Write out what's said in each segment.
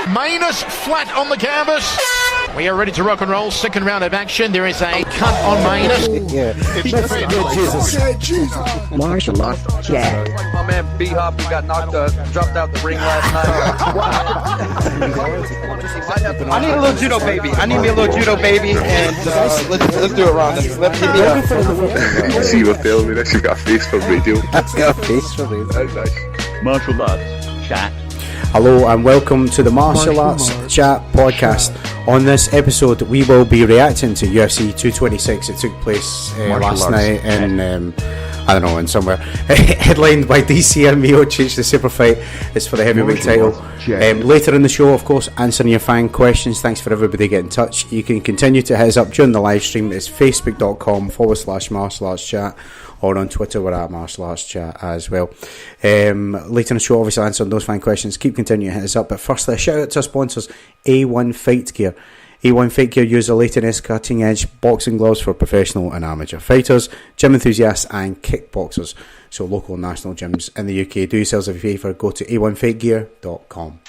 Manus flat on the canvas. We are ready to rock and roll. Second round of action. There is a cut on Manus. Jesus. Martial arts chat. My man B-Hop, who got dropped out the ring last night. I need a little judo baby. And let's do it, Ron. Let's hit me up. See you were filming this. You've got a face for radio. Got a face for radio. That's nice. Martial arts chat. Hello and welcome to the Martial Arts Chat podcast. On this episode, we will be reacting to UFC 226. It took place last night in, I don't know, in somewhere. Headlined by DC and Miocic. The super fight is for the heavyweight title. Later in the show, of course, answering your fan questions. Thanks for everybody getting in touch. You can continue to hit us up during the live stream. It's facebook.com/martial arts chat. Or on Twitter, we're at Martial Arts Chat as well. Later in the show, obviously, answering those fan questions. Keep continuing to hit us up. But firstly, a shout out to our sponsors, A1 Fight Gear. A1 Fight Gear use the latest cutting-edge boxing gloves for professional and amateur fighters, gym enthusiasts and kickboxers. So local and national gyms in the UK. Do yourselves a favour, go to a1fightgear.com.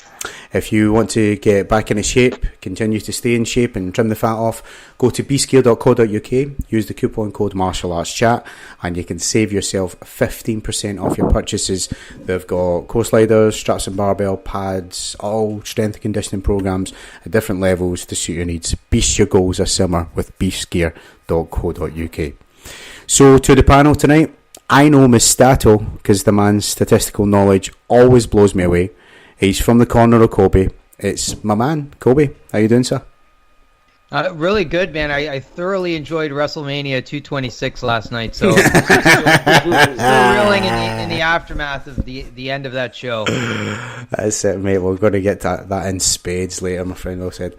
If you want to get back into shape, continue to stay in shape and trim the fat off, go to bscale.co.uk, use the coupon code MartialArtsChat and you can save yourself 15% off your purchases. They've got core sliders, straps and barbell, pads, all strength and conditioning programs at different levels to suit your needs. Beast your goals this summer with beastgear.co.uk. So to the panel tonight, I know Mustato because the man's statistical knowledge always blows me away. He's from the corner of Kobe. It's my man, Kobe. How you doing, sir? Really good, man. I thoroughly enjoyed WrestleMania 226 last night. So still reeling in the aftermath of the end of that show. That's it, mate. We're going to get that in spades later, my friend Will said.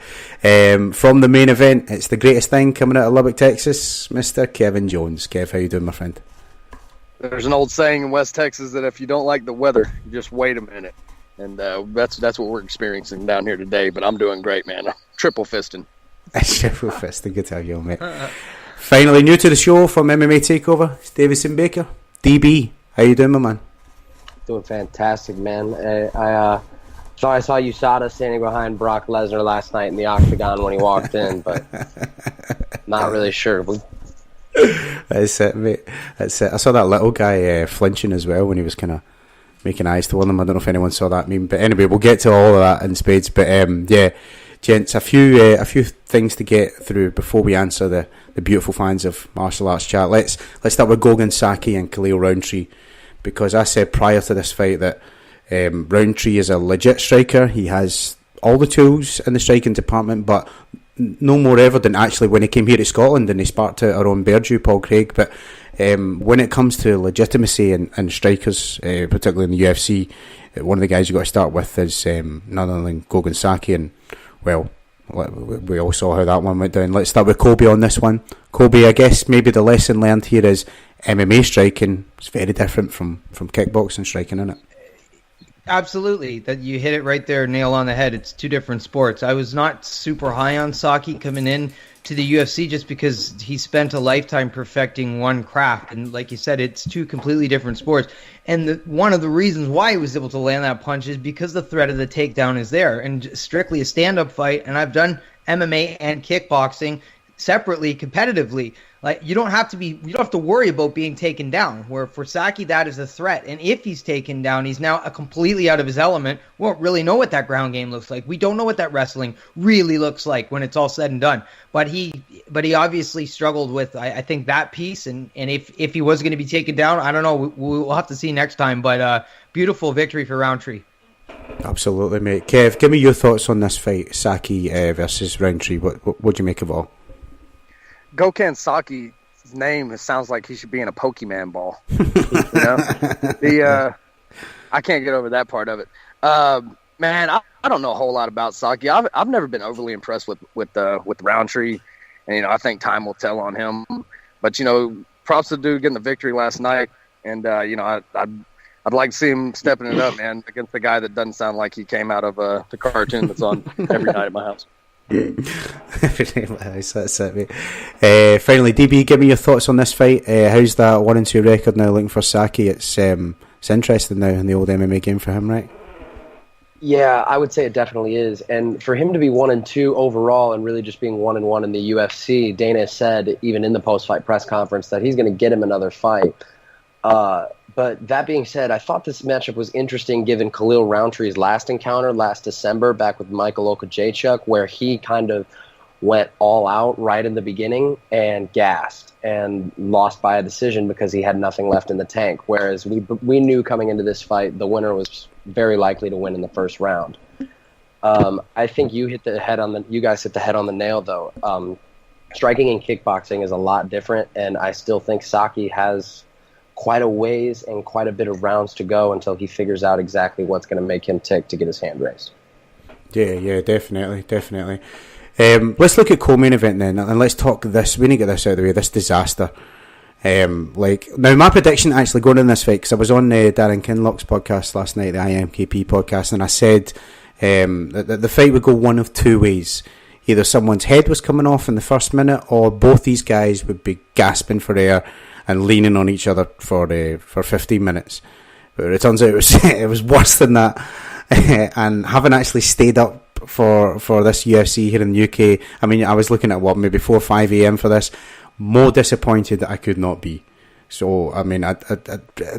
From the main event, it's the greatest thing coming out of Lubbock, Texas, Mr. Kevin Jones. Kev, how you doing, my friend? There's an old saying in West Texas that if you don't like the weather, just wait a minute. And that's what we're experiencing down here today. But I'm doing great, man. I'm triple fisting. Triple fisting. Good to have you on, mate. Finally, new to the show from MMA Takeover, it's Davidson Baker. DB, how you doing, my man? Doing fantastic, man. I saw USADA standing behind Brock Lesnar last night in the octagon when he walked in, but not really sure. That's it, mate. That's it. I saw that little guy flinching as well when he was kind of making eyes to them. I don't know if anyone saw that meme, but anyway, we'll get to all of that in spades. But yeah, gents, a few things to get through before we answer the beautiful fans of Martial Arts Chat. Let's start with Gogan Saki and Khalil Roundtree, because I said prior to this fight that Roundtree is a legit striker. He has all the tools in the striking department, but no more evident actually when he came here to Scotland and he sparked out our own Berdew, Paul Craig. But when it comes to legitimacy and strikers, particularly in the UFC, one of the guys you got to start with is none other than Gogan Saki, and well, we all saw how that one went down. Let's start with Kobe on this one. Kobe, I guess maybe the lesson learned here is MMA striking is very different from kickboxing striking, isn't it? Absolutely. That you hit it right there, nail on the head. It's two different sports. I was not super high on Saki coming in to the UFC just because he spent a lifetime perfecting one craft. And like you said, it's two completely different sports. And one of the reasons why he was able to land that punch is because the threat of the takedown is there. And strictly a stand-up fight, and I've done MMA and kickboxing separately, competitively. Like you don't have to worry about being taken down. Where for Saki, that is a threat, and if he's taken down, he's now completely out of his element. We won't really know what that ground game looks like. We don't know what that wrestling really looks like when it's all said and done. But he obviously struggled with I think that piece, and if he was going to be taken down, I don't know. We'll have to see next time. But beautiful victory for Roundtree. Absolutely, mate. Kev, give me your thoughts on this fight, Saki versus Roundtree. What do you make of it all? Gokan Saki's name sounds like he should be in a Pokemon ball. You know? I can't get over that part of it. Man, I don't know a whole lot about Saki. I've never been overly impressed with Roundtree, and I think time will tell on him. But props to the dude getting the victory last night, and I'd like to see him stepping it up, man, against the guy that doesn't sound like he came out of the cartoon that's on every night at my house. That's it, mate. Finally, DB, give me your thoughts on this fight. How's that 1-2 record now looking for Saki? It's interesting now in the old MMA game for him, right? Yeah, I would say it definitely is. And for him to be 1-2 overall and really just being 1-1 in the UFC, Dana said even in the post-fight press conference that he's going to get him another fight. But that being said, I thought this matchup was interesting given Khalil Rountree's last encounter last December back with Michael Okajaychuk, where he kind of went all out right in the beginning and gassed and lost by a decision because he had nothing left in the tank. Whereas we knew coming into this fight the winner was very likely to win in the first round. I think you guys hit the head on the nail though. Striking and kickboxing is a lot different, and I still think Saki has quite a ways and quite a bit of rounds to go until he figures out exactly what's going to make him tick to get his hand raised. Yeah, definitely. Let's look at co-main event then, and let's talk this. We need to get this out of the way. This disaster. Now my prediction actually going in this fight, because I was on Darren Kinlock's podcast last night, the IMKP podcast, and I said that the fight would go one of two ways. Either someone's head was coming off in the first minute, or both these guys would be gasping for air and leaning on each other for 15 minutes. But it turns out it was worse than that. And having actually stayed up for this UFC here in the UK, I mean, I was looking at maybe 4 or 5 a.m. for this. More disappointed that I could not be. So, I mean,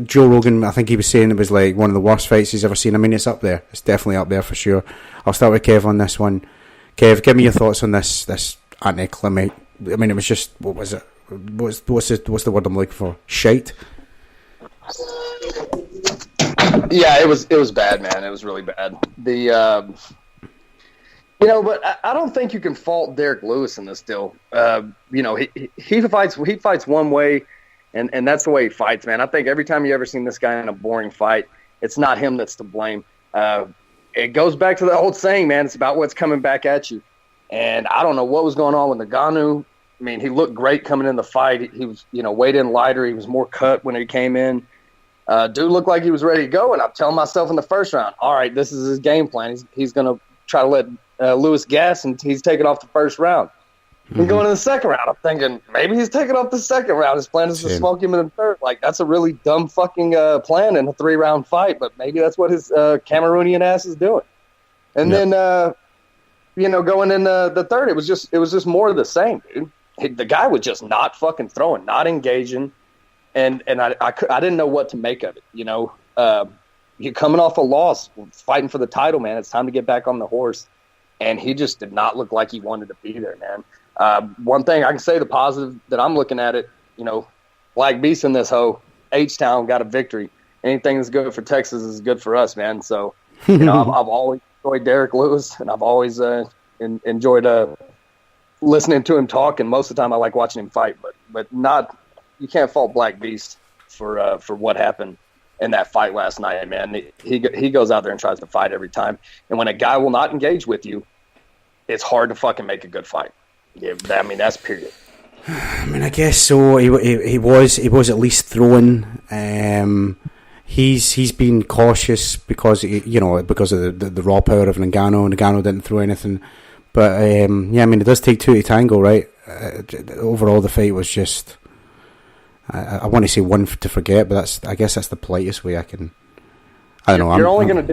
Joe Rogan, I think he was saying it was like one of the worst fights he's ever seen. I mean, it's up there. It's definitely up there for sure. I'll start with Kev on this one. Kev, give me your thoughts on this anticlimate. I mean, it was just, what was it? What's the word I'm looking for? Shite? Yeah, it was bad, man. It was really bad. But I don't think you can fault Derek Lewis in this deal. He fights one way, and that's the way he fights, man. I think every time you ever seen this guy in a boring fight, it's not him that's to blame. It goes back to the old saying, man. It's about what's coming back at you. And I don't know what was going on with Ngannou. I mean, he looked great coming in the fight. He was, weighed in lighter. He was more cut when he came in. Dude looked like he was ready to go, and I'm telling myself in the first round, all right, this is his game plan. He's going to try to let Lewis gas, and he's taking off the first round. And going in the second round, I'm thinking maybe he's taking off the second round. His plan is to smoke him in the third. Like, that's a really dumb fucking plan in a 3-round fight, but maybe that's what his Cameroonian ass is doing. And then, going in the third, it was just more of the same, dude. The guy was just not fucking throwing, not engaging, and I didn't know what to make of it. You're coming off a loss, fighting for the title, man. It's time to get back on the horse. And he just did not look like he wanted to be there, man. One thing I can say, the positive that I'm looking at it, Black Beast in this hoe, H-Town got a victory. Anything that's good for Texas is good for us, man. So, I've always enjoyed Derek Lewis, and I've always enjoyed listening to him talk, and most of the time I like watching him fight, but not, you can't fault Black Beast for what happened in that fight last night, man. He goes out there and tries to fight every time, and when a guy will not engage with you, it's hard to fucking make a good fight. Yeah, that's period. I mean, I guess so. He was at least throwing. He's been cautious because of the raw power of Ngannou. Ngannou didn't throw anything. But, it does take two to tango, right? Overall, the fight was just... I want to say one to forget, but I guess that's the politest way I can... I don't know. You're only going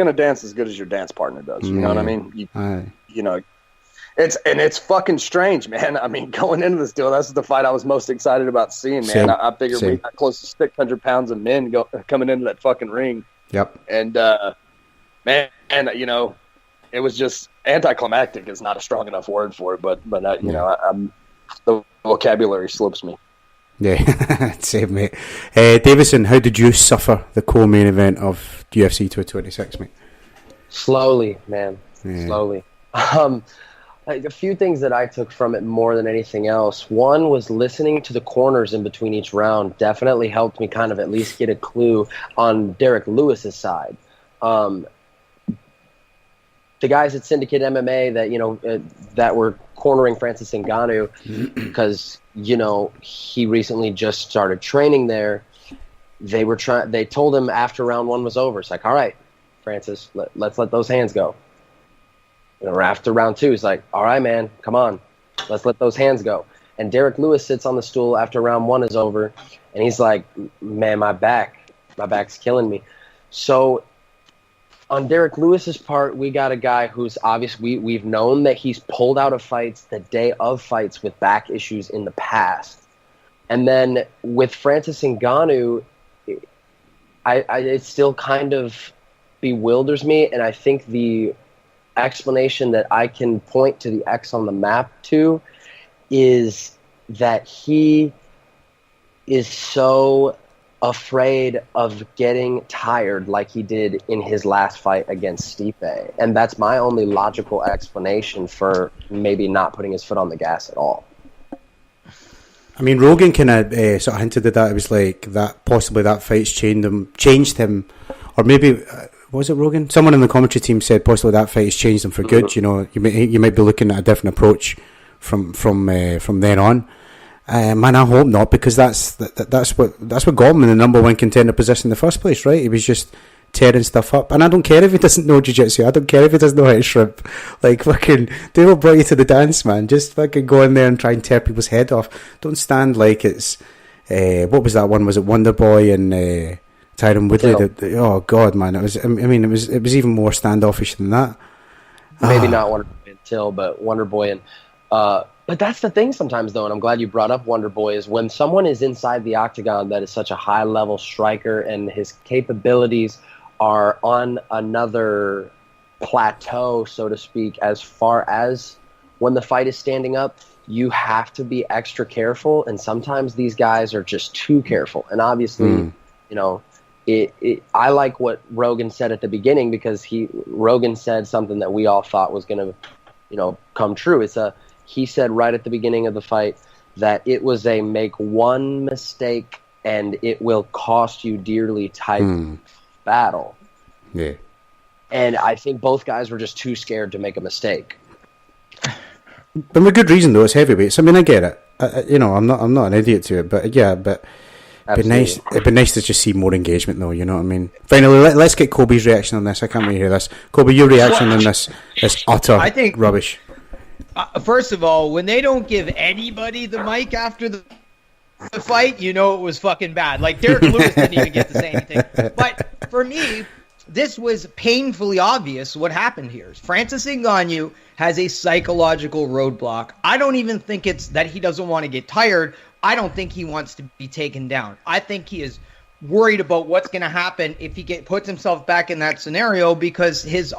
to dance as good as your dance partner does. You know what I mean? It's fucking strange, man. I mean, going into this deal, that's the fight I was most excited about seeing, man. I figured we got close to 600 pounds of men coming into that fucking ring. Yep. And, it was just anticlimactic is not a strong enough word for it, but the vocabulary slips me. Yeah, same, mate. Davidson, how did you suffer the co-main event of UFC 226, mate? Slowly, man. Yeah. Slowly. A few things that I took from it more than anything else. One was listening to the corners in between each round definitely helped me kind of at least get a clue on Derek Lewis's side. The guys at Syndicate MMA that were cornering Francis Ngannou because he recently just started training there. They told him after round one was over, it's like, all right, Francis, let's let those hands go. After round two, he's like, all right, man, come on, let's let those hands go. And Derek Lewis sits on the stool after round one is over, and he's like, man, my back's killing me. So On Derek Lewis's part, we got a guy who's obviously we've known that he's pulled out of fights the day of fights with back issues in the past. And then with Francis Ngannou, it still kind of bewilders me, and I think the explanation that I can point to the X on the map to is that he is so afraid of getting tired like he did in his last fight against Stipe. And that's my only logical explanation for maybe not putting his foot on the gas at all. I mean, Rogan kind of sort of hinted at that. It was like that possibly that fight's changed him, or maybe was it Rogan? Someone in the commentary team said possibly that fight has changed him for good. You know, you might be looking at a different approach from then on. Man, I hope not, because that's what got him in the number one contender position in the first place, right? He was just tearing stuff up, and I don't care if he doesn't know jiu-jitsu. I don't care if he doesn't know how to shrimp. Like, fucking, they will brought you to the dance, man. Just fucking go in there and try and tear people's head off. Don't stand like it's what was that one? Was it Wonder Boy and Tyron Woodley? Oh God, man! It was. I mean, it was even more standoffish than that. Maybe not Wonder Boy and Till, but Wonder Boy and. But that's the thing sometimes, though, and I'm glad you brought up Wonder Boy, is when someone is inside the octagon that is such a high-level striker and his capabilities are on another plateau, so to speak, as far as when the fight is standing up, you have to be extra careful, and sometimes these guys are just too careful. And obviously, you know, I like what Rogan said at the beginning, because Rogan said something that we all thought was going to, you know, come true. He said right at the beginning of the fight that it was a make one mistake and it will cost you dearly type battle. Yeah. And I think both guys were just too scared to make a mistake. But with good reason, though. It's heavyweights. I mean, I get it. You know, I'm not an idiot to it, but yeah, it'd be nice to just see more engagement, though. You know what I mean? Finally, let's get Kobe's reaction on this. I can't wait to hear this. Kobe, your reaction on this utter rubbish. First of all, when they don't give anybody the mic after the fight, you know it was fucking bad. Like, Derek Lewis didn't even get to say anything. But for me, this was painfully obvious what happened here. Francis Ngannou has a psychological roadblock. I don't even think it's that he doesn't want to get tired. I don't think he wants to be taken down. I think he is worried about what's going to happen if he puts himself back in that scenario, because his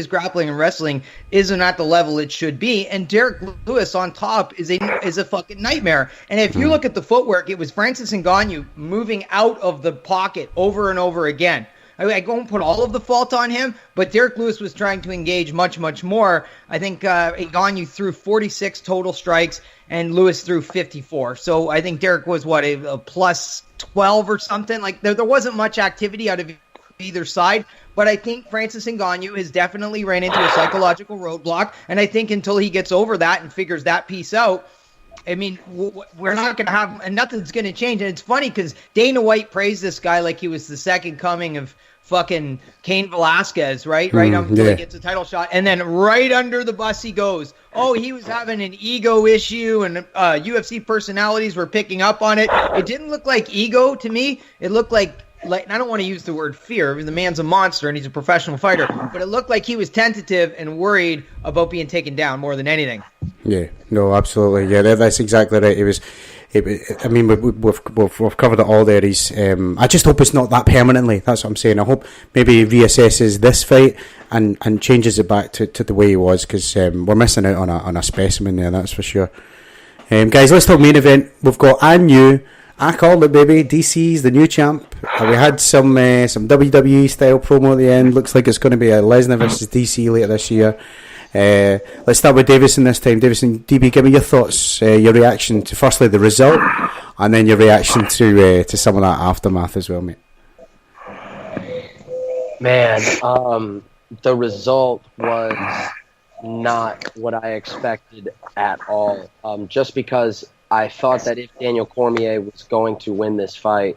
grappling and wrestling isn't at the level it should be, and Derek Lewis on top is a fucking nightmare. And if you look at the footwork, it was Francis Ngannou moving out of the pocket over and over again. I won't put all of the fault on him, but Derek Lewis was trying to engage much, much more. I think Ngannou threw 46 total strikes, and Lewis threw 54. So I think Derek was, a plus 12 or something? Like, there wasn't much activity out of either side, but I think Francis Ngannou has definitely ran into a psychological roadblock, and I think until he gets over that and figures that piece out, I mean, we're not going to have, and nothing's going to change. And it's funny because Dana White praised this guy like he was the second coming of fucking Cain Velasquez, right? Until he gets a title shot. And then right under the bus he goes. Oh, he was having an ego issue, and UFC personalities were picking up on it. It didn't look like ego to me. It looked like I don't want to use the word fear. The man's a monster and he's a professional fighter. But it looked like he was tentative and worried about being taken down more than anything. Yeah, no, absolutely. Yeah, that's exactly right. I mean, we've covered it all there. I just hope it's not that permanently. That's what I'm saying. I hope maybe he reassesses this fight and changes it back to the way he was, because we're missing out on a specimen there, that's for sure. Guys, let's talk main event. We've got I called it, baby. DC's the new champ. We had some WWE style promo at the end. Looks like it's going to be a Lesnar versus DC later this year. Let's start with Davidson this time. Davidson, DB, give me your thoughts, your reaction to firstly the result, and then your reaction to some of that aftermath as well, mate. Man, the result was not what I expected at all. Just because I thought that if Daniel Cormier was going to win this fight,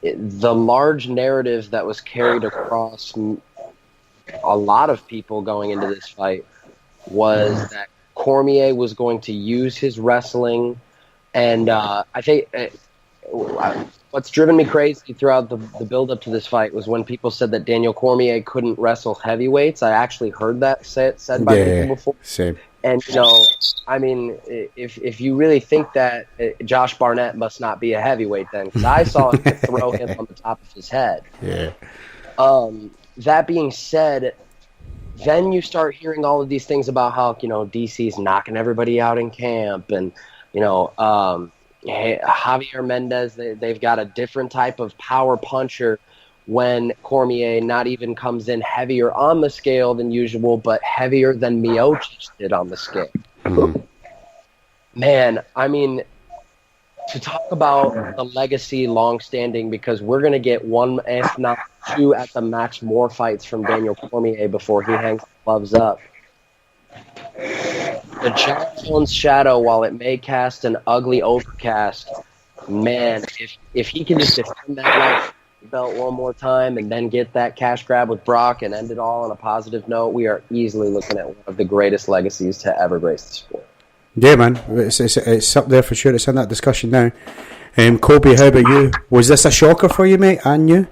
the large narrative that was carried across a lot of people going into this fight was that Cormier was going to use his wrestling, and I think what what's driven me crazy throughout the build-up to this fight was when people said that Daniel Cormier couldn't wrestle heavyweights. I actually heard that said by people before. Same. And, I mean, if you really think that Josh Barnett must not be a heavyweight then, because I saw him throw him on the top of his head. Yeah. That being said, then you start hearing all of these things about how, DC's knocking everybody out in camp and, Javier Mendez, they've got a different type of power puncher when Cormier not even comes in heavier on the scale than usual, but heavier than Miocic did on the scale. Mm-hmm. Man, I mean, to talk about the legacy long-standing, because we're going to get one, if not two, at the max more fights from Daniel Cormier before he hangs the gloves up. The John Jones shadow, while it may cast an ugly overcast, man, if he can just defend that light belt one more time and then get that cash grab with Brock and end it all on a positive note, we are easily looking at one of the greatest legacies to ever grace the sport. Yeah, man, it's up there for sure. It's in that discussion now. Kobe, how about you? Was this a shocker for you, mate, and you?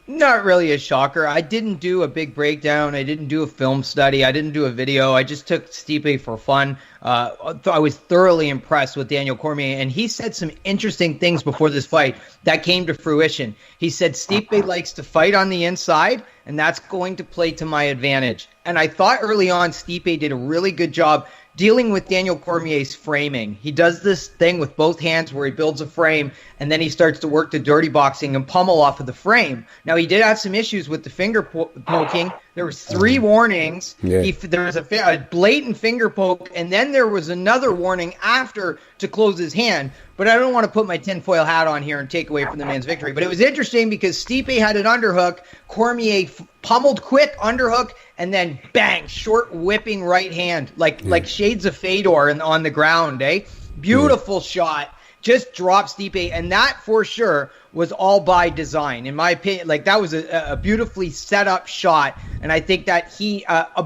Not really a shocker. I didn't do a big breakdown. I didn't do a film study. I didn't do a video. I just took Stipe for fun. I was thoroughly impressed with Daniel Cormier, and he said some interesting things before this fight that came to fruition. He said Stipe likes to fight on the inside, and that's going to play to my advantage. And I thought early on Stipe did a really good job dealing with Daniel Cormier's framing. He does this thing with both hands where he builds a frame and then he starts to work the dirty boxing and pummel off of the frame. Now, he did have some issues with the finger poking. There was 3 warnings. Yeah. There was a blatant finger poke, and then there was another warning after to close his hand. But I don't want to put my tinfoil hat on here and take away from the man's victory. But it was interesting because Stipe had an underhook. Cormier pummeled quick underhook, and then bang, short whipping right hand, like shades of Fedor on the ground, eh? Beautiful shot. Just dropped Stipe, and that for sure was all by design, in my opinion. Like, that was a beautifully set up shot, and I think that he,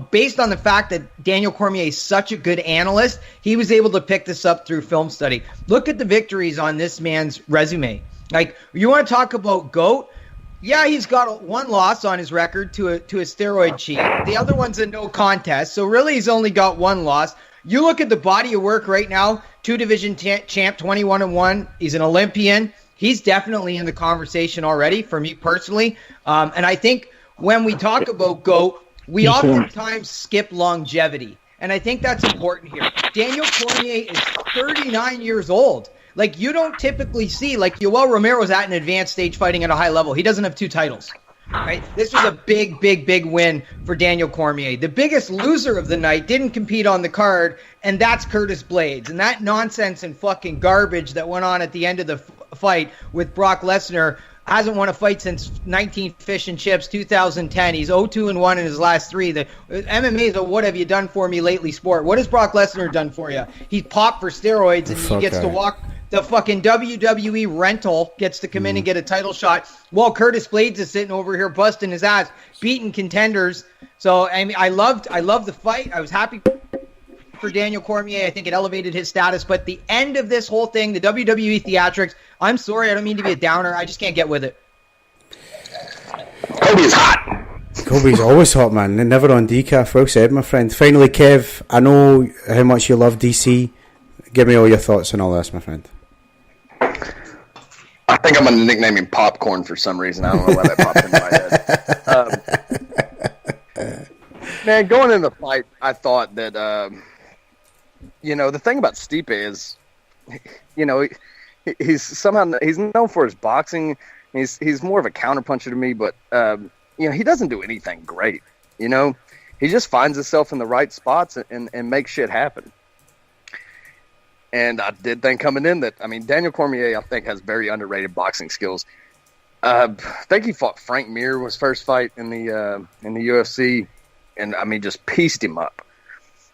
based on the fact that Daniel Cormier is such a good analyst, he was able to pick this up through film study. Look at the victories on this man's resume. Like, you want to talk about GOAT? Yeah, he's got 1 loss on his record to a steroid cheat. The other one's a no contest, so really he's only got 1 loss. You look at the body of work right now, 2-division champ, 21-1. He's an Olympian. He's definitely in the conversation already for me personally. And I think when we talk about GOAT, we oftentimes skip longevity. And I think that's important here. Daniel Cormier is 39 years old. Like, you don't typically see, like, Yoel Romero's at an advanced stage fighting at a high level. He doesn't have 2 titles. Right? This was a big, big, big win for Daniel Cormier. The biggest loser of the night didn't compete on the card, and that's Curtis Blaydes. And that nonsense and fucking garbage that went on at the end of the fight with Brock Lesnar hasn't won a fight since 19 Fish and Chips, 2010. He's 0-2-1 in his last 3. The MMA is a what have you done for me lately sport. What has Brock Lesnar done for you? He popped for steroids, and he gets to walk. The fucking WWE rental gets to come in and get a title shot while Curtis Blaydes is sitting over here busting his ass, beating contenders. So, I mean, I loved the fight. I was happy for Daniel Cormier. I think it elevated his status. But the end of this whole thing, the WWE theatrics, I'm sorry, I don't mean to be a downer. I just can't get with it. Kobe's hot. Kobe's always hot, man. Never on decaf. Well said, my friend. Finally, Kev, I know how much you love DC. Give me all your thoughts on all this, my friend. I think I'm going to nickname him Popcorn for some reason. I don't know why that popped in my head. Man, going into the fight, I thought that, the thing about Stipe is, he's known for his boxing. He's more of a counterpuncher to me, but, he doesn't do anything great. He just finds himself in the right spots and makes shit happen. And I did think coming in that, Daniel Cormier, I think, has very underrated boxing skills. I think he fought Frank Mir was first fight in the UFC, and just pieced him up.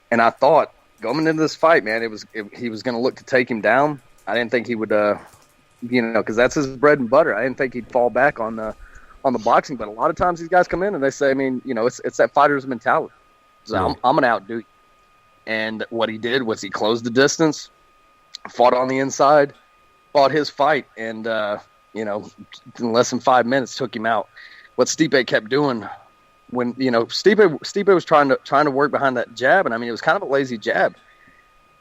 And I thought going into this fight, man, he was going to look to take him down. I didn't think he would, because that's his bread and butter. I didn't think he'd fall back on the boxing. But a lot of times these guys come in and they say, it's that fighter's mentality. So I'm going to outdo you. And what he did was he closed the distance, fought on the inside, fought his fight, and in less than 5 minutes, took him out. What Stipe kept doing when, Stipe was trying to work behind that jab, and I mean, it was kind of a lazy jab.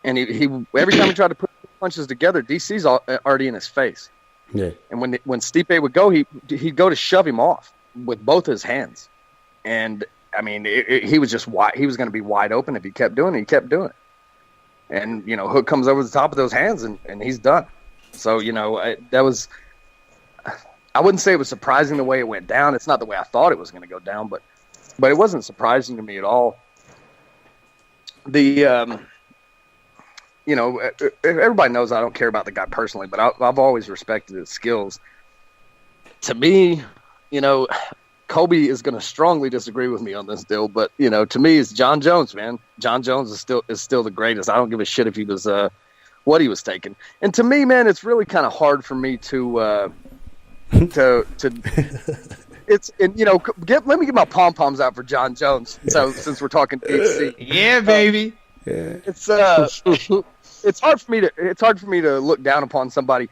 And he every time he tried to put punches together, DC's already in his face. Yeah. And when Stipe would go, he'd go to shove him off with both his hands. And I mean, he was just he was going to be wide open if he kept doing it. He kept doing it. And, Hook comes over the top of those hands and he's done. So, that was, I wouldn't say it was surprising the way it went down. It's not the way I thought it was going to go down, but it wasn't surprising to me at all. Everybody knows I don't care about the guy personally, but I've always respected his skills. To me, Kobe is going to strongly disagree with me on this deal, but to me, it's John Jones, man. John Jones is still the greatest. I don't give a shit if he was what he was taking. And to me, man, it's really kind of hard for me to it's let me get my pom poms out for John Jones. So since we're talking DC, yeah, baby, it's hard for me to look down upon somebody.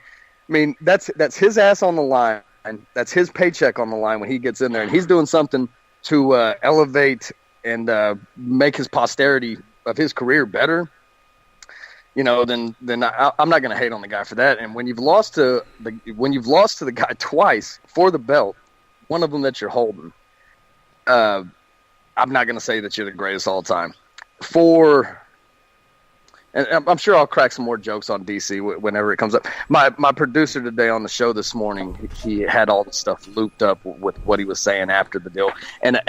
I mean, that's his ass on the line. And that's his paycheck on the line when he gets in there, and he's doing something to elevate and make his posterity of his career better. Then I'm not going to hate on the guy for that. And when you've lost to the guy twice for the belt, one of them that you're holding, I'm not going to say that you're the greatest all time. And I'm sure I'll crack some more jokes on DC whenever it comes up. My producer today on the show this morning, he had all the stuff looped up with what he was saying after the deal, and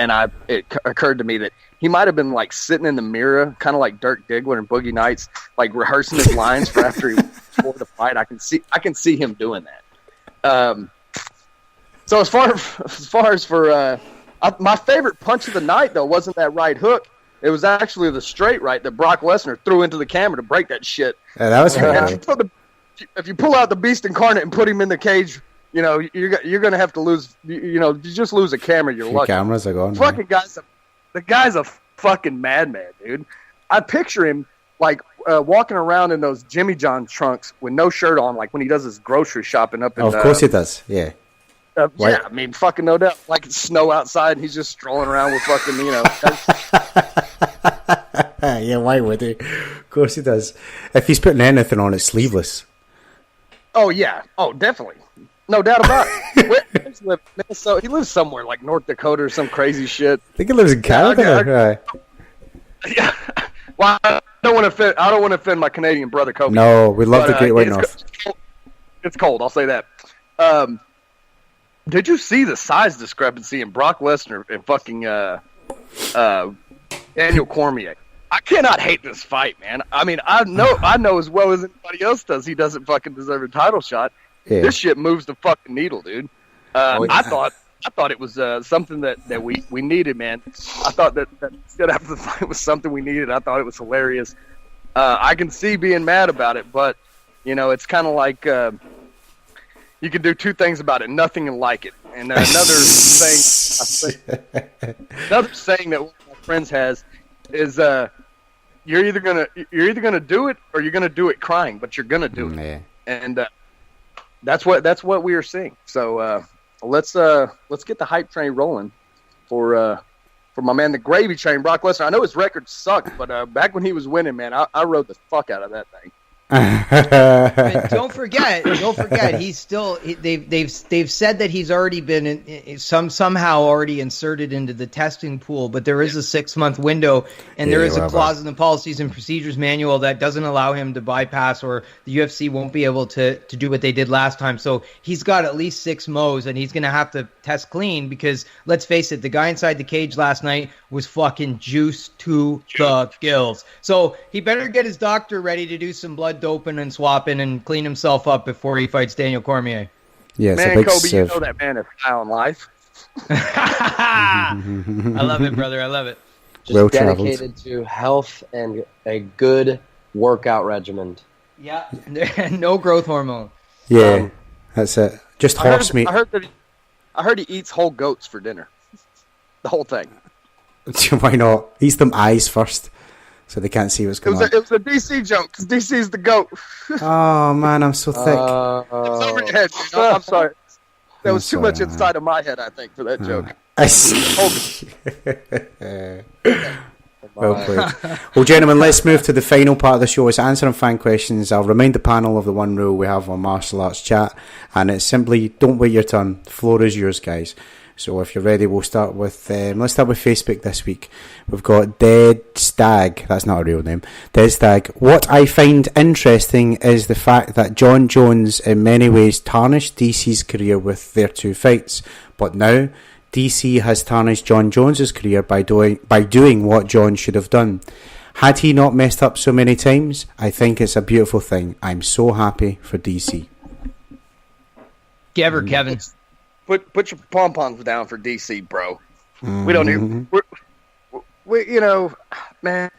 it occurred to me that he might have been like sitting in the mirror, kind of like Dirk Diggler and Boogie Nights, like rehearsing his lines for after he before the fight. I can see him doing that. So as far as for my favorite punch of the night though wasn't that right hook. It was actually the straight right that Brock Lesnar threw into the camera to break that shit. Yeah, that was if you pull out the Beast Incarnate and put him in the cage, you're going to have to lose. You just lose a camera. You're lucky. Cameras are gone. Fucking the guy's a fucking madman, dude. I picture him like walking around in those Jimmy John trunks with no shirt on, like when he does his grocery shopping up in. Of course he does. Yeah. Yeah, I mean, fucking no doubt. Like it's snow outside, and he's just strolling around with fucking, Yeah, why would he? Of course he does. If he's putting anything on, it's sleeveless. Oh yeah, oh definitely, no doubt about it. Where does he live? Minnesota? He lives somewhere like North Dakota or some crazy shit. I think he lives in Canada. Yeah. Well, I don't want to offend my Canadian brother, Kobe. No, we love the Great White North. It's cold. I'll say that. Did you see the size discrepancy in Brock Lesnar and fucking Daniel Cormier? I cannot hate this fight, man. I mean, I know as well as anybody else does he doesn't fucking deserve a title shot. Yeah. This shit moves the fucking needle, dude. I thought it was something that we needed, man. I thought that instead after the fight was something we needed. I thought it was hilarious. I can see being mad about it, but it's kind of like you can do two things about it: nothing and like it. And another saying that one of my friends has is you're either gonna do it or you're gonna do it crying, but you're gonna do it. Yeah. And that's what we are seeing. So let's get the hype train rolling for my man, the gravy train, Brock Lesnar. I know his record sucked, but back when he was winning, man, I rode the fuck out of that thing. Don't forget. He's still. They've said that he's already been somehow already inserted into the testing pool, but there is a 6-month window, and there is a clause in the policies and procedures manual that doesn't allow him to bypass, or the UFC won't be able to do what they did last time. So he's got at least 6 mo's, and he's going to have to test clean because let's face it, the guy inside the cage last night was fucking juiced to the gills. So he better get his doctor ready to do some blood doping and swapping and clean himself up before he fights Daniel Cormier. Yeah, man, Kobe, you know that man is high on life. I love it, brother. I love it. Just dedicated to health and a good workout regimen. Yeah, no growth hormone. Yeah, that's it. Just horse meat. I heard he eats whole goats for dinner. The whole thing. Why not? Eats them eyes first, so they can't see what's going on. It was a DC joke, because DC's the GOAT. Oh, man, I'm so thick. It's over your head, dude. I'm sorry. That was too much inside of my head, I think, for that joke. Well played. Well, gentlemen, let's move to the final part of the show. It's answering fan questions. I'll remind the panel of the one rule we have on Martial Arts Chat, and it's simply don't wait your turn. The floor is yours, guys. So if you're ready, we'll start with let's start with Facebook this week. We've got Dead Stag. That's not a real name. Dead Stag. What I find interesting is the fact that John Jones in many ways tarnished DC's career with their 2 fights, but now DC has tarnished John Jones's career by doing what John should have done. Had he not messed up so many times, I think it's a beautiful thing. I'm so happy for DC. Give her, Kevin. Put your pom-poms down for DC, bro. We don't need... We, you know, man,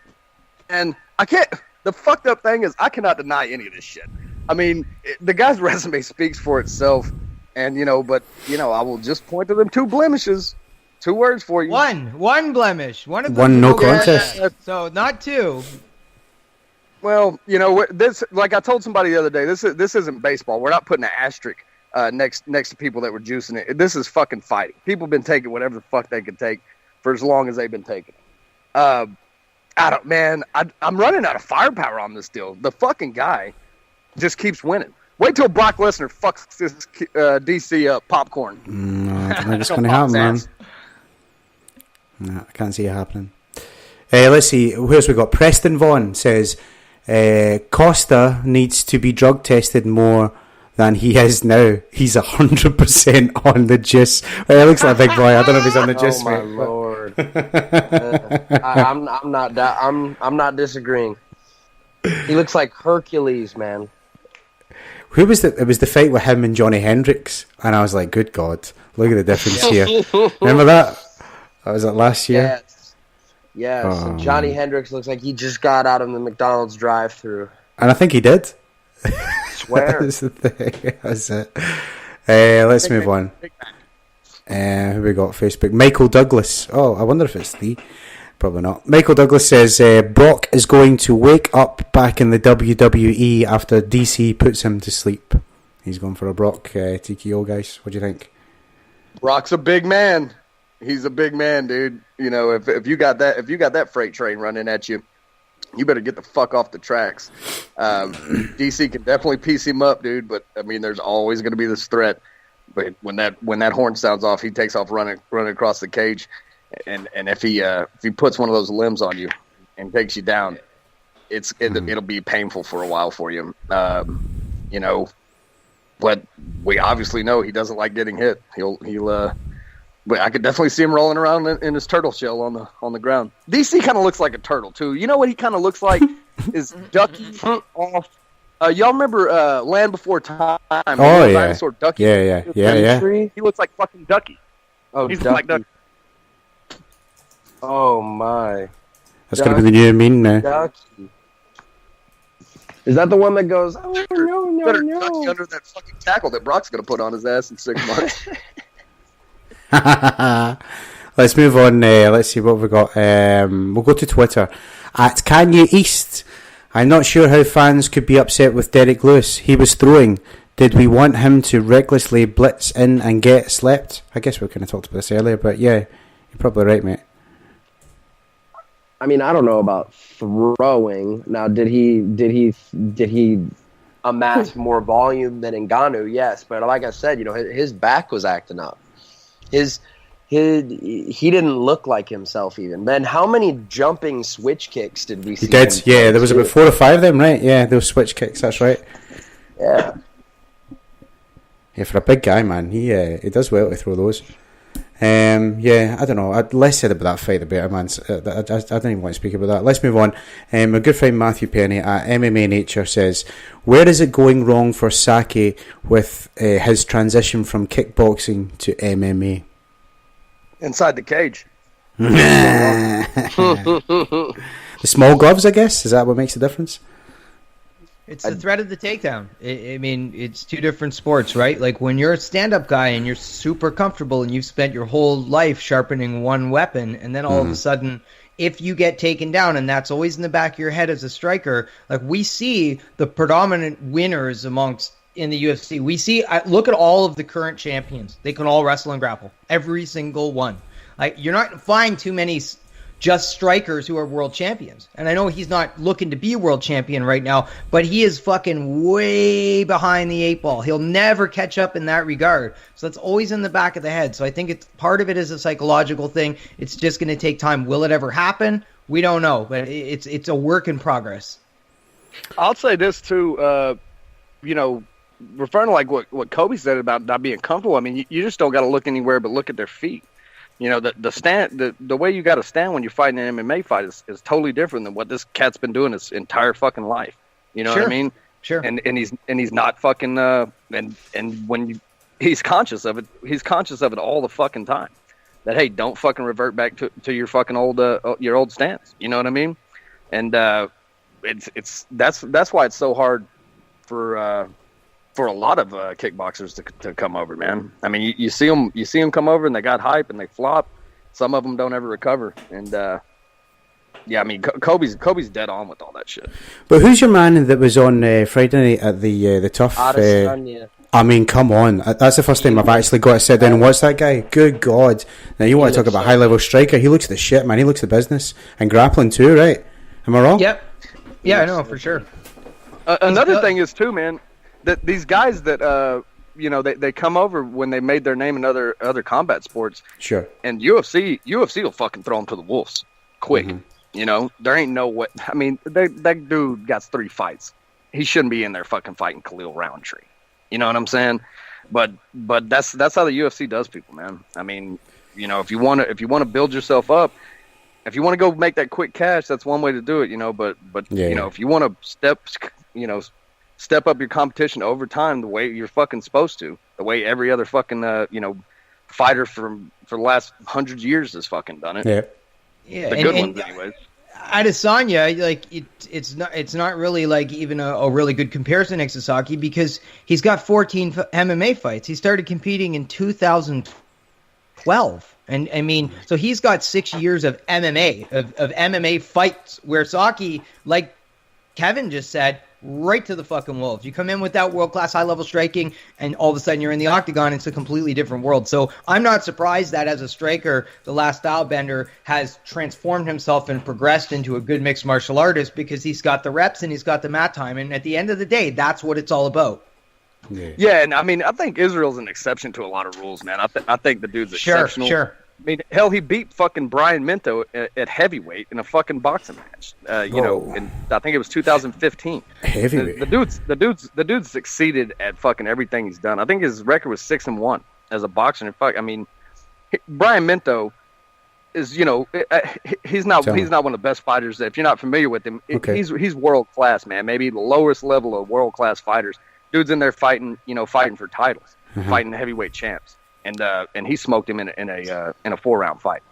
and I can't... The fucked up thing is I cannot deny any of this shit. I mean, the guy's resume speaks for itself, and, you know, but, you know, I will just point to them 2 blemishes. 2 words for you. One blemish. One of them. One no contest. So, not 2. Well, you know, this, like I told somebody the other day, this isn't baseball. We're not putting an asterisk next to people that were juicing it. This is fucking fighting. People have been taking whatever the fuck they could take for as long as they've been taking it. I'm running out of firepower on this deal. The fucking guy just keeps winning. Wait till Brock Lesnar fucks this DC up popcorn. No, I don't think it's going to happen, man. No, I can't see it happening. Let's see. Where's we got? Preston Vaughn says Costa needs to be drug tested more than he is now. He's 100% on the juice. Well, he looks like a big boy. I don't know if he's on the juice. Oh my lord! I'm not disagreeing. He looks like Hercules, man. Who was it? It was the fight with him and Johnny Hendricks, and I was like, "Good God, look at the difference here." Remember that? That was it last year. Yes. Oh. Johnny Hendricks looks like he just got out of the McDonald's drive-thru, and I think he did. Swear. That's the thing. That's it. Let's move on. Who we got? Facebook. Michael Douglas. Oh, I wonder if it's Lee. Probably not. Michael Douglas says Brock is going to wake up back in the WWE after DC puts him to sleep. He's going for a Brock TKO, guys. What do you think? Brock's a big man. He's a big man, dude. You know, if you got that freight train running at you, you better get the fuck off the tracks. DC can definitely piece him up, dude. But I mean, there's always going to be this threat. But when that horn sounds off, he takes off running across the cage. And if he puts one of those limbs on you and takes you down, it'll be painful for a while for you. You know, but we obviously know he doesn't like getting hit. But I could definitely see him rolling around in his turtle shell on the ground. DC kind of looks like a turtle too. You know what he kind of looks like is Ducky off. Y'all remember Land Before Time? Oh yeah, dinosaur Ducky. Yeah. He looks like fucking Ducky. Oh, he's Ducky. like Ducky. Oh my! That's gonna be the new meme now. Ducky. Is that the one that goes? Oh no! Better Ducky under that fucking tackle that Brock's gonna put on his ass in 6 months. Let's move on. Let's see what we got. We'll go to Twitter at Kanye East. I'm not sure how fans could be upset with Derek Lewis. He was throwing. Did we want him to recklessly blitz in and get slept? I guess we kind of talked about this earlier, but yeah, you're probably right, mate. I mean, I don't know about throwing. Now, did he amass more volume than Ngannou? Yes, but like I said, you know, his back was acting up. He didn't look like himself even. Then how many jumping switch kicks did we see? He did, yeah. There was about 4 or 5 of them, right? Yeah, those switch kicks. That's right. Yeah. Yeah, for a big guy, man, he does well to throw those. Yeah, I don't know. Less said about that fight, the better, man. I don't even want to speak about that. Let's move on. My good friend Matthew Penny at MMA Nature says, where is it going wrong for Saki with his transition from kickboxing to MMA? Inside the cage. The small gloves, I guess? Is that what makes the difference? It's the threat of the takedown. I mean, it's 2 different sports, right? Like when you're a stand-up guy and you're super comfortable and you've spent your whole life sharpening one weapon, and then all of a sudden, if you get taken down, and that's always in the back of your head as a striker, like we see the predominant winners amongst in the UFC. We see, look at all of the current champions. They can all wrestle and grapple. Every single one. Like, you're not finding too many just strikers who are world champions. And I know he's not looking to be a world champion right now, but he is fucking way behind the 8 ball. He'll never catch up in that regard. So that's always in the back of the head. So I think it's part of it is a psychological thing. It's just going to take time. Will it ever happen? We don't know, but it's a work in progress. I'll say this too, referring to like what Kobe said about not being comfortable. I mean, you just don't got to look anywhere but look at their feet. You know, the way you got to stand when you're fighting an MMA fight is totally different than what this cat's been doing his entire fucking life. You know what I mean? Sure. And he's not fucking and when he's conscious of it all the fucking time. That, hey, don't fucking revert back to your fucking your old stance. You know what I mean? And that's why it's so hard for a lot of kickboxers to come over, man. I mean, you see them come over and they got hype and they flop. Some of them don't ever recover. And I mean, Kobe's dead on with all that shit. But who's your man that was on Friday night at the Tough? Adesanya. I mean, come on. That's the first time I've actually got to sit down and watch that guy. Good God. Now, you want to talk about high-level striker. He looks the shit, man. He looks the business. And grappling too, right? Am I wrong? Yep. Yeah, I know, for sure. Another thing is, too, man, that these guys that, they come over when they made their name in other combat sports. Sure. And UFC will fucking throw them to the wolves quick. Mm-hmm. You know, there ain't no way. I mean, that dude got 3 fights. He shouldn't be in there fucking fighting Khalil Roundtree. You know what I'm saying? But that's how the UFC does people, man. I mean, you know, if you want to build yourself up, if you want to go make that quick cash, that's one way to do it, you know. But you know, if you want to step up your competition over time the way you're fucking supposed to, the way every other fucking fighter for the last 100 years has fucking done it. Yeah. Yeah, the good ones, anyways. Adesanya, like it's not really like even a really good comparison to Sasaki because he's got 14 MMA fights. He started competing in 2012, and I mean, so he's got 6 years of MMA of MMA fights. Where Saki, like Kevin just said, right to the fucking wolves. You come in with that world-class high-level striking, and all of a sudden you're in the octagon. It's a completely different world. So I'm not surprised that as a striker, the last stylebender has transformed himself and progressed into a good mixed martial artist because he's got the reps and he's got the mat time. And at the end of the day, that's what it's all about. Yeah, and I mean, I think Israel's an exception to a lot of rules, man. I think the dude's exceptional. Sure. I mean, hell, he beat fucking Brian Minto at heavyweight in a fucking boxing match. And I think it was 2015. Heavyweight. The dude's succeeded at fucking everything he's done. I think his record was 6-1 as a boxer. And I mean, Brian Minto is, he's not one of the best fighters. If you're not familiar with him, he's world class, man. Maybe the lowest level of world class fighters. Dude's in there fighting for titles, fighting the heavyweight champs. And he smoked him in a 4-round fight.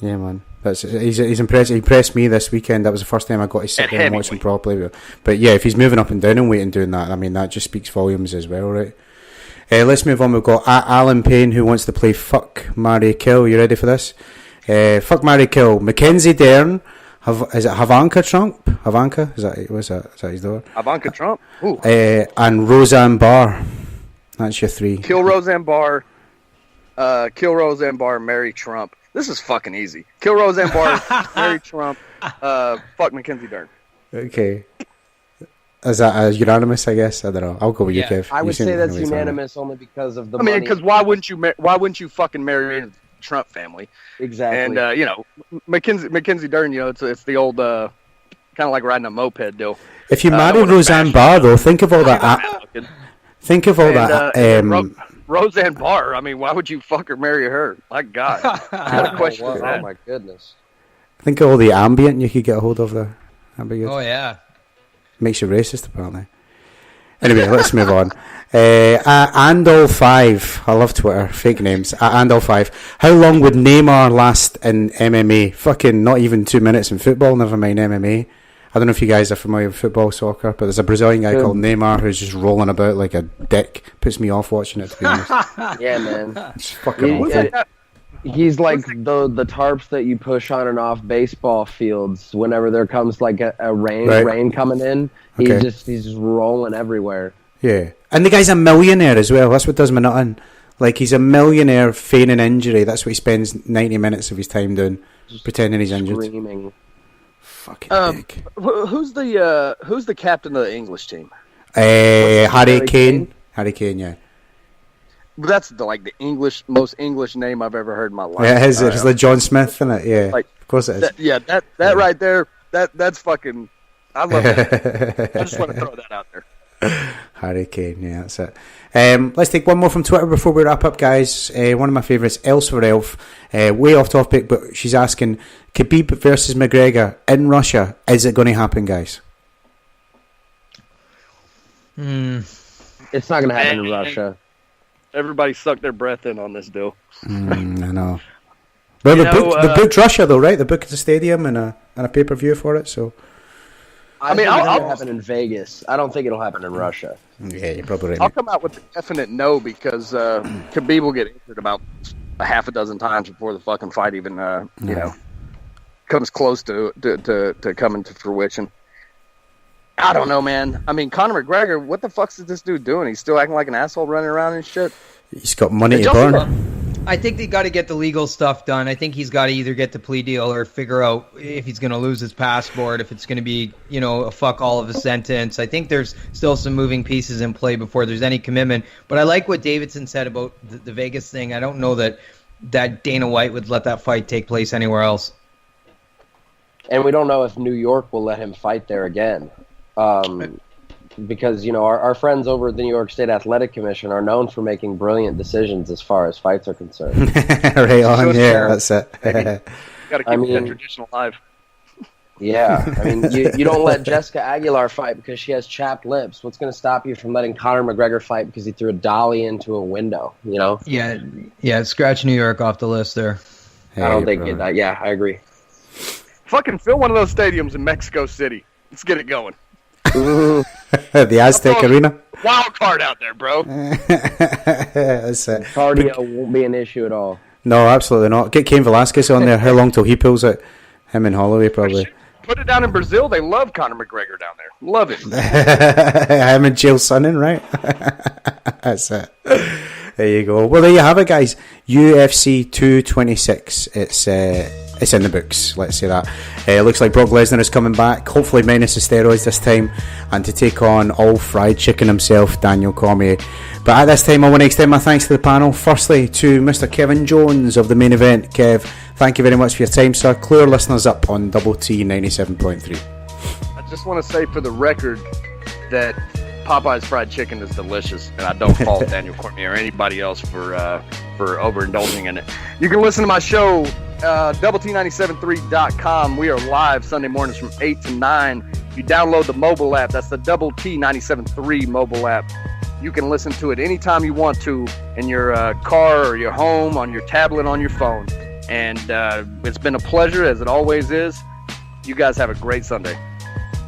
Yeah, man. He's impressed. He impressed me this weekend. That was the first time I got to sit there and watch him properly. But yeah, if he's moving up and down in weight and doing that, I mean, that just speaks volumes as well, right? Let's move on. We've got Alan Payne who wants to play Fuck, Marry, Kill. You ready for this? Fuck, Marry, Kill. Mackenzie Dern. Is it Havanka Trump? Havanka? Is that his daughter? Havanka Trump? Ooh. And Roseanne Barr. That's your 3. Kill Roseanne Barr, marry Trump. This is fucking easy. Kill Roseanne Barr, marry Trump, fuck Mackenzie Dern. Okay. Is that unanimous, I guess? I don't know. I'll go with you, Kev. I would say that's unanimous only because of the money. I mean, because why wouldn't you fucking marry the Trump family? Exactly. And, Mackenzie Dern, it's the old, kind of like riding a moped deal. If you marry Roseanne Barr, though, think of all that... Think of all that. Roseanne Barr. I mean, why would you fuck or marry her? My God. What a question. Oh, my goodness. Think of all the ambient you could get a hold of there. That'd be good. Oh, yeah. Makes you racist, apparently. Anyway, let's move on. Andol5. I love Twitter. Fake names. Andol5. How long would Neymar last in MMA? Fucking not even 2 minutes in football, never mind MMA. I don't know if you guys are familiar with football, soccer, but there's a Brazilian guy called Neymar who's just rolling about like a dick. Puts me off watching it, to be honest. Yeah, man. It's fucking awful. He's like the tarps that you push on and off baseball fields whenever there comes like a rain coming in. He's just rolling everywhere. Yeah, and the guy's a millionaire as well. That's what does me nothing. Like, he's a millionaire feigning injury. That's what he spends 90 minutes of his time doing, just pretending he's injured. Screaming. Fucking dick. Who's the captain of the English team? Harry Kane. Harry Kane, yeah. That's the most English name I've ever heard in my life. Yeah, it's like John Smith, isn't it? Yeah, like, of course it is. That right there, that's fucking. I love that. I just want to throw that out there. Harry Kane, yeah, that's it. Let's take one more from Twitter before we wrap up, guys. One of my favourites, Elsewhere Elf, way off topic, but she's asking, Khabib versus McGregor in Russia, is it going to happen, guys? It's not going to happen in Russia. Everybody sucked their breath in on this deal. I know. Well, they booked Russia, though, right? They booked the stadium and a pay-per-view for it, so... I think it'll happen in Vegas. I don't think it'll happen in Russia. Yeah, you're probably right. I'll come out with a definite no because Khabib will get injured about a half a dozen times before the fucking fight even comes close to coming to fruition. I don't know, man. I mean, Conor McGregor, what the fuck's is this dude doing? He's still acting like an asshole running around and shit. He's got money to burn. I think they got to get the legal stuff done. I think he's got to either get the plea deal or figure out if he's going to lose his passport, if it's going to be, a fuck all of a sentence. I think there's still some moving pieces in play before there's any commitment. But I like what Davidson said about the Vegas thing. I don't know that Dana White would let that fight take place anywhere else. And we don't know if New York will let him fight there again. Because, our friends over at the New York State Athletic Commission are known for making brilliant decisions as far as fights are concerned. Right on, yeah, that's it. Got to keep that tradition alive. Yeah, I mean, you don't let Jessica Aguilar fight because she has chapped lips. What's going to stop you from letting Conor McGregor fight because he threw a dolly into a window, Yeah, scratch New York off the list there. I don't think that. Yeah, I agree. Fucking fill one of those stadiums in Mexico City. Let's get it going. The Aztec Arena. Wild card out there, bro. That's it. Cardio won't be an issue at all. No, absolutely not. Get Cain Velasquez on there. How long till he pulls it? Him and Holloway, probably. Put it down in Brazil. They love Conor McGregor down there. Love it. Him and Chael Sonnen, right? That's it. There you go. Well, there you have it, guys. UFC 226. It's in the books, let's say that. It looks like Brock Lesnar is coming back, hopefully minus the steroids this time, and to take on all fried chicken himself, Daniel Cormier. But at this time, I want to extend my thanks to the panel. Firstly, to Mr. Kevin Jones of the Main Event. Kev, thank you very much for your time, sir. Clear listeners up on Double T 97.3. I just want to say for the record that Popeye's fried chicken is delicious, and I don't fault Daniel Cormier or anybody else for overindulging in it. You can listen to my show, DoubleT973.com. We are live Sunday mornings from 8 to 9. If you download the mobile app, that's the Double T 97.3 mobile app. You can listen to it anytime you want to in your car or your home, on your tablet, on your phone. And it's been a pleasure, as it always is. You guys have a great Sunday.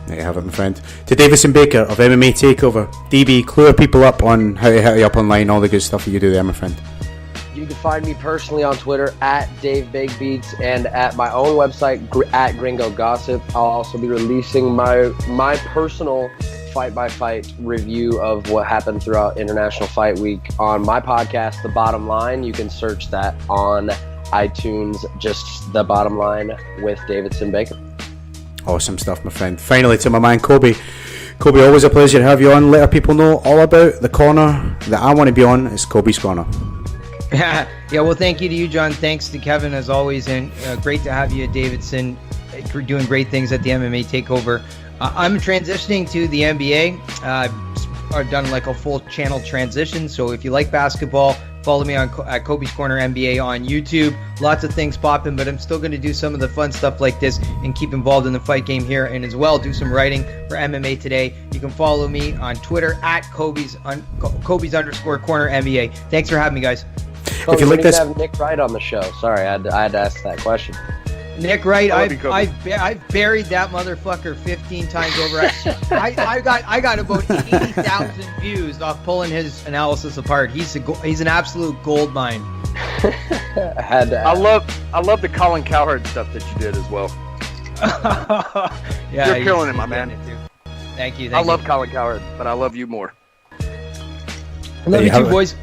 There you have it, my friend. To Davidson Baker of MMA Takeover. DB, clear people up on how to hit you up online, all the good stuff that you do there, my friend. You can find me personally on Twitter at DaveBigBeats and at my own website at Gringo Gossip. I'll also be releasing my personal fight-by-fight review of what happened throughout International Fight Week on my podcast, The Bottom Line. You can search that on iTunes, just The Bottom Line with Davidson Baker. Awesome stuff, my friend. Finally, to my man Kobe. Kobe, always a pleasure to have you on. Let our people know all about the corner that I want to be on. It's Kobe's Corner. Yeah, well, thank you to you, John. Thanks to Kevin, as always, and great to have you at Davidson. You're doing great things at the MMA Takeover. I'm transitioning to the NBA. I've done like a full channel transition, so if you like basketball, follow me at Kobe's Corner NBA on YouTube. Lots of things popping, but I'm still going to do some of the fun stuff like this and keep involved in the fight game here, and as well do some writing for MMA Today. You can follow me on Twitter at Kobe's_Corner NBA. Thanks for having me, guys. If you like this, have Nick Wright on the show. Sorry, I had to ask that question. Nick Wright, I've buried that motherfucker 15 times over. I got about 80,000 views off pulling his analysis apart. He's an absolute gold mine. I love the Colin Cowherd stuff that you did as well. Yeah, you're killing it, my man. Thank you. I love Colin Cowherd, but I love you more. Love you too, boys.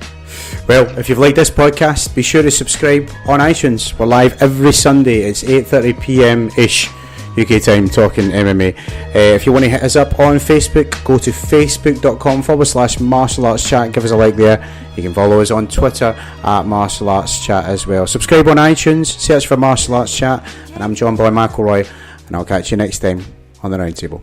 Well, if you've liked this podcast, be sure to subscribe on iTunes. We're live every Sunday. It's 8:30 p.m. ish UK time, talking MMA. If you want to hit us up on Facebook, go to facebook.com/martial arts chat. Give us a like there. You can follow us on Twitter at martial arts chat as well. Subscribe on iTunes, search for martial arts chat. And I'm John Boy McElroy, and I'll catch you next time on the Roundtable.